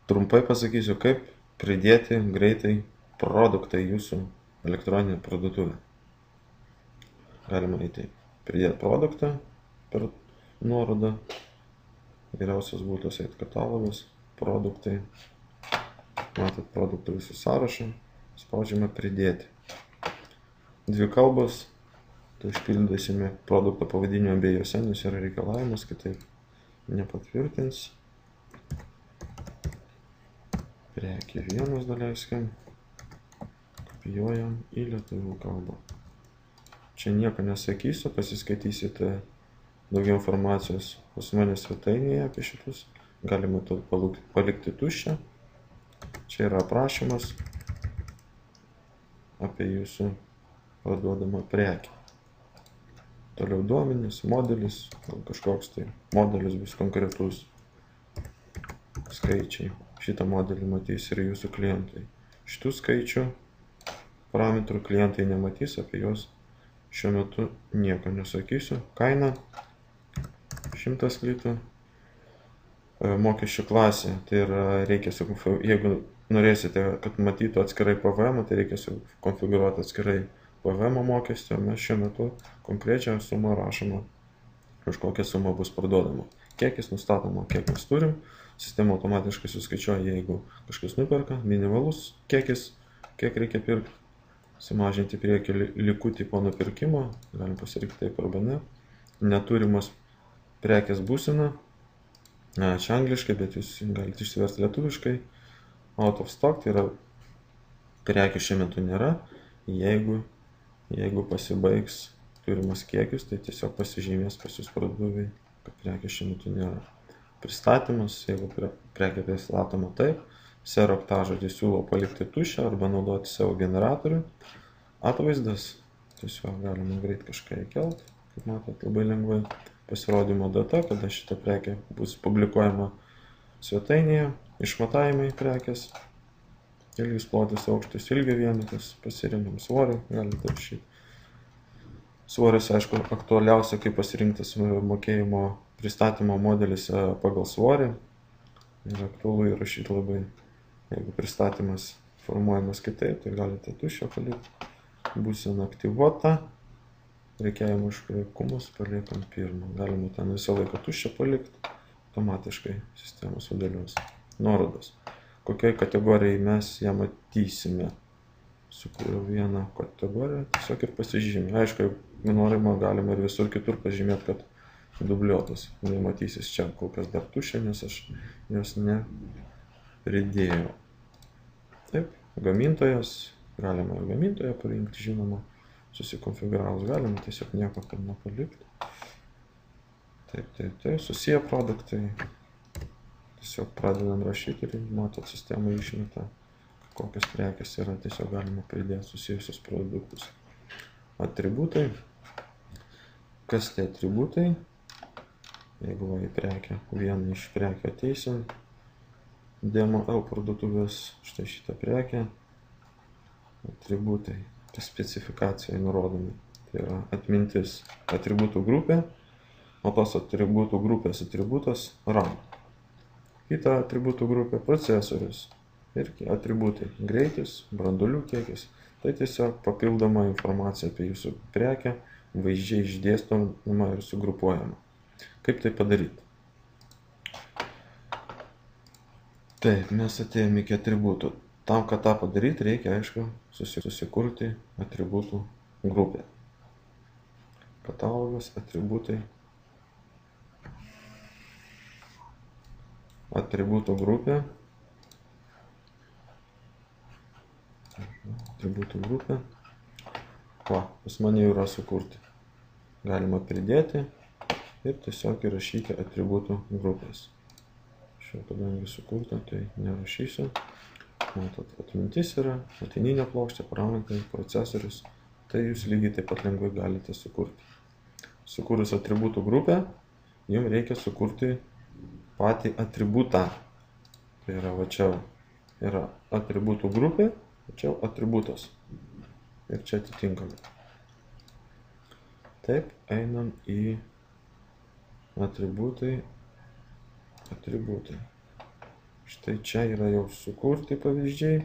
Trumpai pasakysiu, kaip pridėti greitai produktą į jūsų elektroninę parduotuvę. Galima įti pridėti produktą per nuorodą. Geriausias būtų eiti katalogas, produktai. Matot produktų visų sąrašą. Spaudžiame pridėti. Dvi kalbos. Tai užpildysime produkto pavadinimą abiejose, nes yra reikalavimas, kitaip nepatvirtins. Prekė vienas daleiskim. Kopijuojam į lietuvių kalbą. Čia nieko nesakysiu, pasiskaitysite daugiau informacijos pas mane svetainėje apie šitus. Galima to palikti tuščią. Čia yra aprašymas apie jūsų parduodamą prekę. Toliau duomenys, modelis, kažkoks tai modelis bus konkretus, skaičiai. Šitą modelį matys ir jūsų klientai. Šitų skaičių parametrų klientai nematys, apie juos šiuo metu nieko nesakysiu. Kaina 100 litų. Mokesčių klasė, tai yra reikia, jeigu norėsite, kad matytų atskirai PVM, tai reikia konfigūruoti atskirai PVM mokestį, o mes šiuo metu konkrečią sumą rašoma, kažkokia suma bus parduodama. Kiekis nustatoma, kiek mes turim, sistema automatiškai suskaičiuoja, jeigu kažkas nuperka, minimalus kiekis, kiek reikia pirkti, sumažinti priekį likutį po nupirkimo, galim pasirinkti taip arba ne, neturimas prekės būsena, čia angliškai, bet jūs galite išsiversti lietuviškai, out of stock, tai yra prekių šiuo metu nėra, jeigu pasibaigs turimas kiekis, tai tiesiog pasižymės pas jūs parduotuviai, kad prekės šiuo metu nėra. Pristatymas, jeigu prekė pristatoma taip, SEO raktažodį siūlau palikti tuščią arba naudoti SEO generatorių. Atvaizdas, tiesiog galima greit kažką įkelti, kaip matot, labai lengvai. Pasirodymo data, kada šita prekė bus publikuojama svetainėje, išmatavimai prekės. Ilgis, plotis, aukštis, ilgio vienetas, pasirinkam svorį, galite rašyti. Svoris, aišku, aktualiausia, kaip pasirinktas mokėjimo pristatymo modelis pagal svorį. Ir aktualu įrašyti labai, jeigu pristatymas formuojamas kitaip, tai galite tuščio palikti. Būsena aktyvuota, reikėjimo iškraikumus paliekam pirmą. Galima ten visą laiką tuščio palikti, automatiškai sistema sudėlios. Nuorodos. Kokioj kategorijai mes ją matysime. Sukūriau vieną kategoriją, tiesiog ir pasižymė. Aišku, jeigu norima, galima ir visur kitur pažymėti, kad dubliuotas. Nematysis čia kol kas dar tuščia, nes aš jos nepridėjau. Taip, gamintojas, galima ir gamintoją parinkti, žinoma, susikonfiguravus galima tiesiog nieko kad nepalikti. Taip, susiję produktai. Tiesiog pradedam rašyti ir matot, sistema išmeta, kokios prekės yra, tiesiog galima pridėti susijusius produktus. Atributai. Kas tai atributai? Jeigu į prekę, vieną iš prekių ateisim, Demo L parduotuvės, štai šitą prekę, atributai, specifikacijai nurodomi, tai yra atmintis, atributų grupė, o tos atributų grupės atributas RAM. Kita atributų grupė procesorius ir atributai greitis, branduolių kiekis. Tai tiesiog papildoma informacija apie jūsų prekę, vaizdžiai išdėstoma ir sugrupuojama. Kaip tai padaryti? Taip, mes atėjome iki atributų. Tam, kad tą padaryti, reikia, aišku, susikurti atributų grupę. Katalogas, atributai. Atributų grupė. Atributų grupė. Pas mane jau yra sukurti. Galima pridėti ir tiesiog įrašyti atributų grupės. Šiuo, kadangi sukurta, tai nerašysiu. Matot, atmintis yra, atininė plokštė, parametrai, procesorius. Tai jūs lygiai taip pat lengvai galite sukurti. Sukūrus atributų grupę, jums reikia sukurti patį atributą. Tai yra, va čia yra atributų grupė, va čia atributas. Ir čia atitinkamai. Taip, einam į atributai. Štai čia yra jau sukurti pavyzdžiai.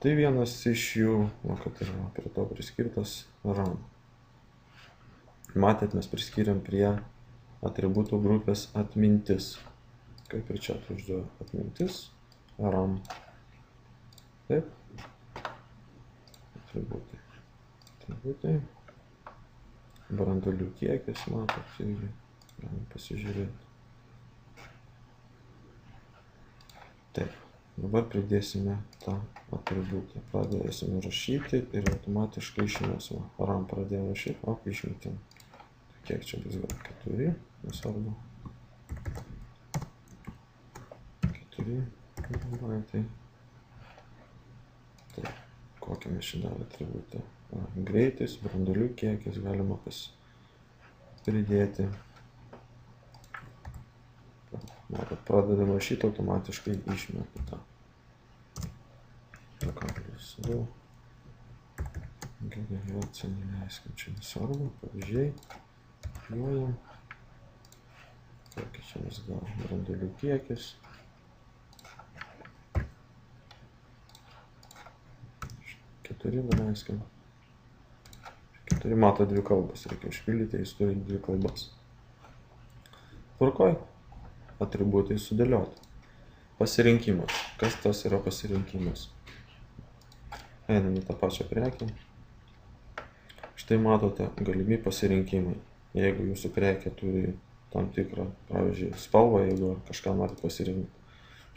Tai vienas iš jų, kad yra prie to priskirtas RAM. Matėt, mes priskiriam prie atributų grupės atmintis. Kaip ir čia užduoju atmintis, RAM. Taip. Atributai. Branduolių kiekis, matot, irgi galim pasižiūrėti. Taip, dabar pridėsime tą atributą. Pradėsime rašyti ir automatiškai išmėsime. RAM pradėjo rašyti, išmetim. Kiek čia bus gal 4, nesvarbu. 4 gigabaitai. Taip, kokią mes čia davė atributą. Greitis, branduolių kiekis galima pridėti. Matot, pradedama šitą automatiškai išmeta tą. Plus 2. Gerai, vėl neleiskim čia nesvarbu, pavyzdžiai. Juojam. Kokį čia mes gavom branduolių kiekis. 4 daleiskim. 4 mato 2 kalbas, reikia užpildyti, jis turi 2 kalbas. Tvarkoj, atributai sudėlioti. Pasirinkimas. Kas tas yra pasirinkimas? Einam į tą pačią prekę. Štai matote galimi pasirinkimai. Jeigu jūsų prekė turi tam tikrą, pavyzdžiui, spalvą, jeigu kažką norite pasirinkti.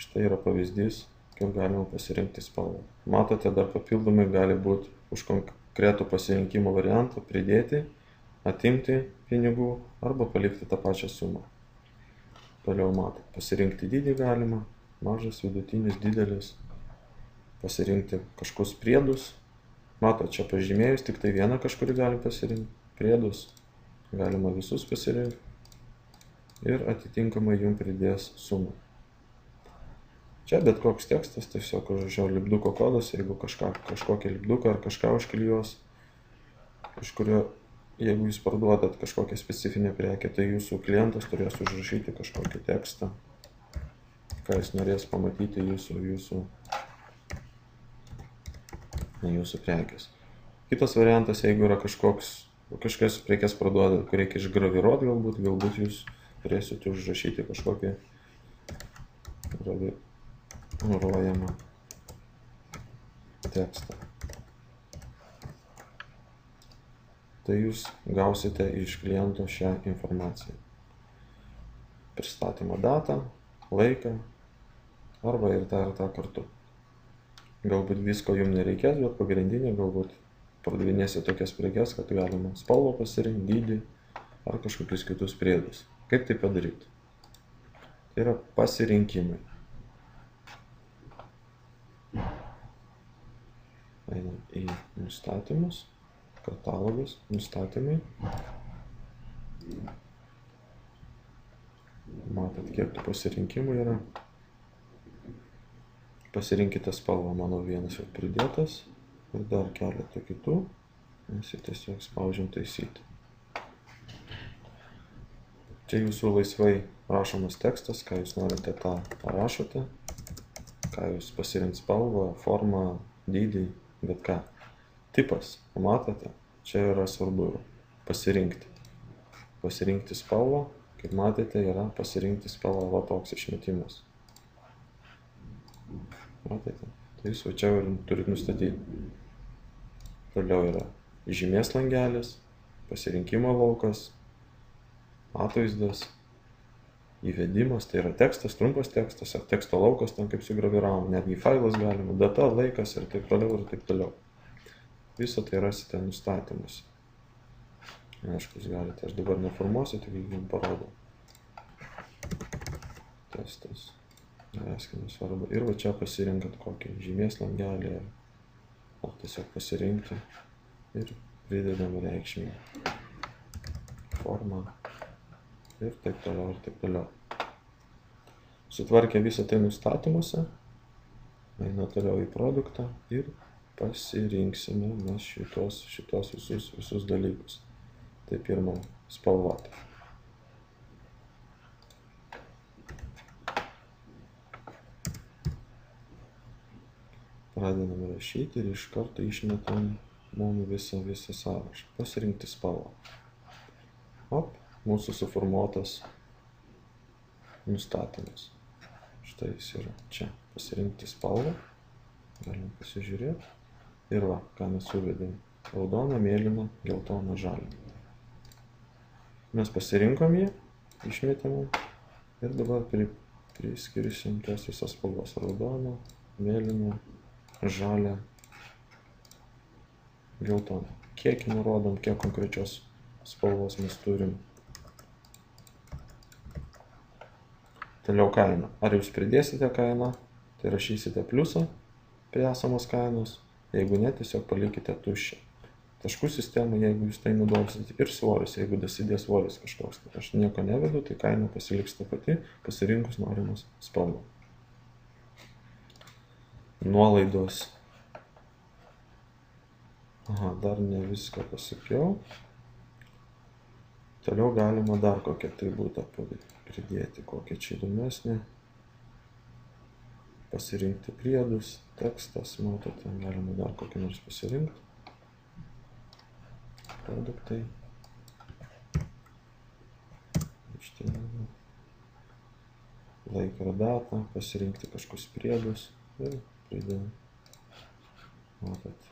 Štai yra pavyzdys, kaip galima pasirinkti spalvą. Matote, dar papildomai gali būti už konkretų pasirinkimo variantą pridėti, atimti pinigų arba palikti tą pačią sumą. Toliau matot, pasirinkti dydį galima, mažas, vidutinis, didelis, pasirinkti kažkokius priedus. Matot, čia pažymėjus, tik tai vieną kažkurį gali pasirinkti, priedus, galima visus pasirinkti ir atitinkamai jums pridės sumą. Čia bet koks tekstas, tiesiog užrašiau lipduko kodas, jeigu kažkokį lipduką ar kažką užklijuos, jeigu jūs parduodat kažkokią specifinę prekę, tai jūsų klientas turės užrašyti kažkokį tekstą, ką jis norės pamatyti jūsų prekės. Kitas variantas, jeigu yra kažkas prekės parduodat, kur reikia išgraviruoti, galbūt jūs turėsite užrašyti kažkokį nurodojamą tekstą. Tai jūs gausite iš kliento šią informaciją. Pristatymo datą, laiką arba ir tą kartu. Galbūt visko jums nereikės, bet pagrindinė galbūt pardavinėsi tokias prekes, kad galima spalvą pasirinkti, dydį ar kažkokius kitus priedus. Kaip tai padaryti? Tai yra pasirinkimai. Einam į nustatymus, katalogus, nustatymai. Matot, kiek tų pasirinkimų yra. Pasirinkite spalvą, mano vienas jau pridėtas ir dar keletą kitų. Mes jį tiesiog spaudžiam taisyti. Čia jūsų laisvai rašomas tekstas, ką jūs norite, tą rašote. Ką jūs pasirinkti spalvą, formą, dydį, bet ką. Tipas, matote, čia yra svarbu pasirinkti. Pasirinkti spalvą, kaip matėte, yra pasirinkti spalvą, va toks išmetimas. Matėte, tai jūs va čia ir turite nustatyti. Toliau yra žymės langelis, pasirinkimo laukas, atvaizdas, įvedimas, tai yra tekstas, trumpas tekstas, ar teksto laukas, ten kaip sugraviravom, netgi failas galima, data, laikas ir taip toliau ir taip toliau. Visą tai rasite nustatymus. Aišku, jūs galite, aš dabar neformuosiu, tik jums parodau. Testas. Leiskime svarbu. Ir va čia pasirinkat kokį žymės langelį, ar tiesiog pasirinkti ir pridedam reikšmę. Formą. Ir taip toliau, ir taip toliau. Sutvarkę visą tai nustatymuose, eina toliau į produktą ir pasirinksime mes šitos visus dalykus. Tai pirma, spalvota. Pradedam rašyti ir iš karto išmetam mum visą sąrašą. Pasirinkti spalvą. Op, mūsų suformuotas nustatymas. Štai jis yra čia. Pasirinkti spalvą. Galim pasižiūrėti. Ir va, ką mes suvedėm. Raudoną, mėlyną, geltoną, žalią. Mes pasirinkom jį, išmetėm ir dabar priskirsim tas visas spalvas. Raudoną, mėlyną, žalią, geltoną. Kiekį nurodom, kiek konkrečios spalvos mes turim. Toliau kaina. Ar jūs pridėsite kainą, tai rašysite pliusą prie esamos kainos. Jeigu ne, tiesiog palikite tuščią. Taškų sistemą, jeigu jūs tai naudosite, ir svoris, jeigu dasidės svoris kažkoks. Aš nieko nevedu, tai kaina pasiliks ta pati, pasirinkus norimas spalvą. Nuolaidos. Aha, dar ne viską pasakiau. Toliau galima dar kokią tai būtų pridėti, kokią čia įdomesnė. Pasirinkti priedus, tekstas, matote, galima dar kokį nors pasirinkti. Produktai. Laiką ir datą, pasirinkti kažkokius priedus ir pridėm. Matot,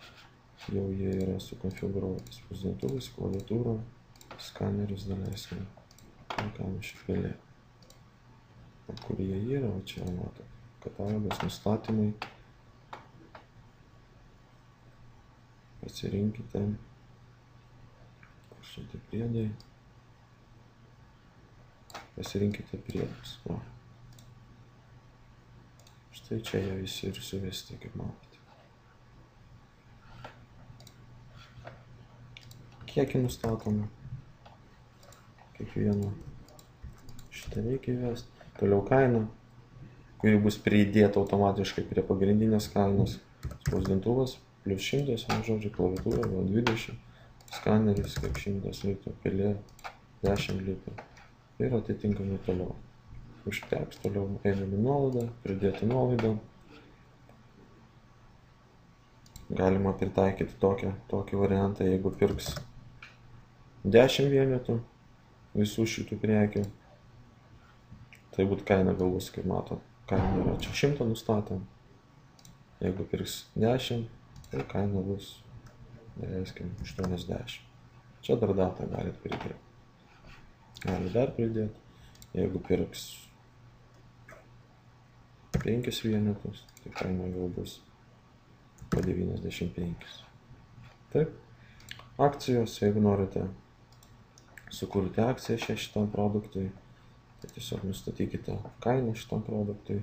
jau jie yra sukonfigūruoti spausdintuvais, klaviatūra, skaneris daleiskim. Ką mes čia galėjome. Kur jie yra, o čia matot. Katalogas, nustatymai. Pasirinkite. Šitie priedai. Pasirinkite priedus. O. Štai čia jie visi ir suvesti, kaip matote. Kiekį nustatome. Kiekvieną. Šitą reikia įvesti. Toliau kaina, kuri bus pridėta automatiškai prie pagrindinės kainos. Spausdintuvas plius 100, žodžiu, klaviatūra, 20, skaneris kaip 100 litų, pelė 10 litų. Ir atitinkamai toliau. Užteks, toliau einam į nuolaidą, pridėti nuolaidą. Galima pritaikyti tokį variantą, jeigu pirks 10 vienetų visų šitų prekių. Tai būtų kaina galvos, kaip matot. Kaina yra čia 100 nustatėm. Jeigu pirks 10, tai kaina bus, daleiskim, 80. Čia dar datą galit pridėti. Galit dar pridėti. Jeigu pirks 5 vienetus, tai kaina gal bus po 95. Taip. Akcijos, jeigu norite sukurti akciją šitam produktui, tai tiesiog nustatykite kainą šitam produktui,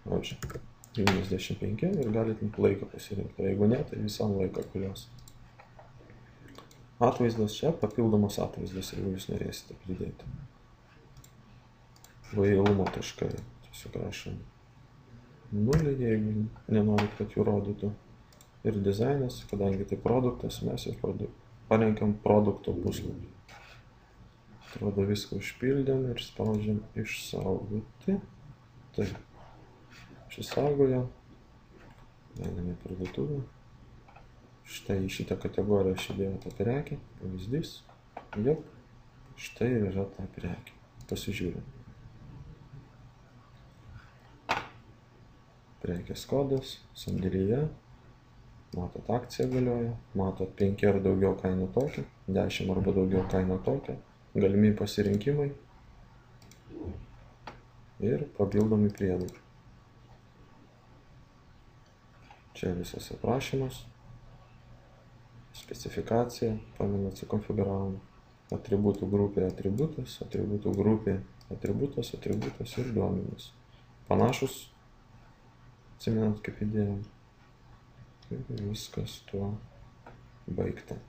pavyzdžiui, 95 ir galite laiką pasirinkti. Jeigu ne, tai visam laiką galios. Atvaizdas čia, papildomas atvaizdas, jeigu jūs norėsite pridėti. Lojalumo taškai, tiesiog rašom 0, jeigu nenorit, kad jų rodytų. Ir dizainas, kadangi tai produktas, mes jau parenkam produkto puslapį. Atrodo, viską užpildėm ir spaudžiam išsaugoti. Taip. Išsaugojo. Einame į parduotuvę. Štai į šitą kategoriją aš įdėjau tą prekę. Pavyzdys. Jop. Štai ir yra ta prekė. Pasižiūrim. Prekės kodas. Sandėlyje. Matot, akcija galioja. Matot, 5 ar daugiau kaina tokia. 10 arba daugiau kaina tokia. Galimi pasirinkimai ir papildomi priedai. Čia visas aprašymas, specifikacija, pamenat, sukonfiguravom, atributų grupė atributas, atributų grupė atributas, atributas ir duomenys. Panašus, atsimenat, kaip įdėjom. Ir viskas tuo baigta.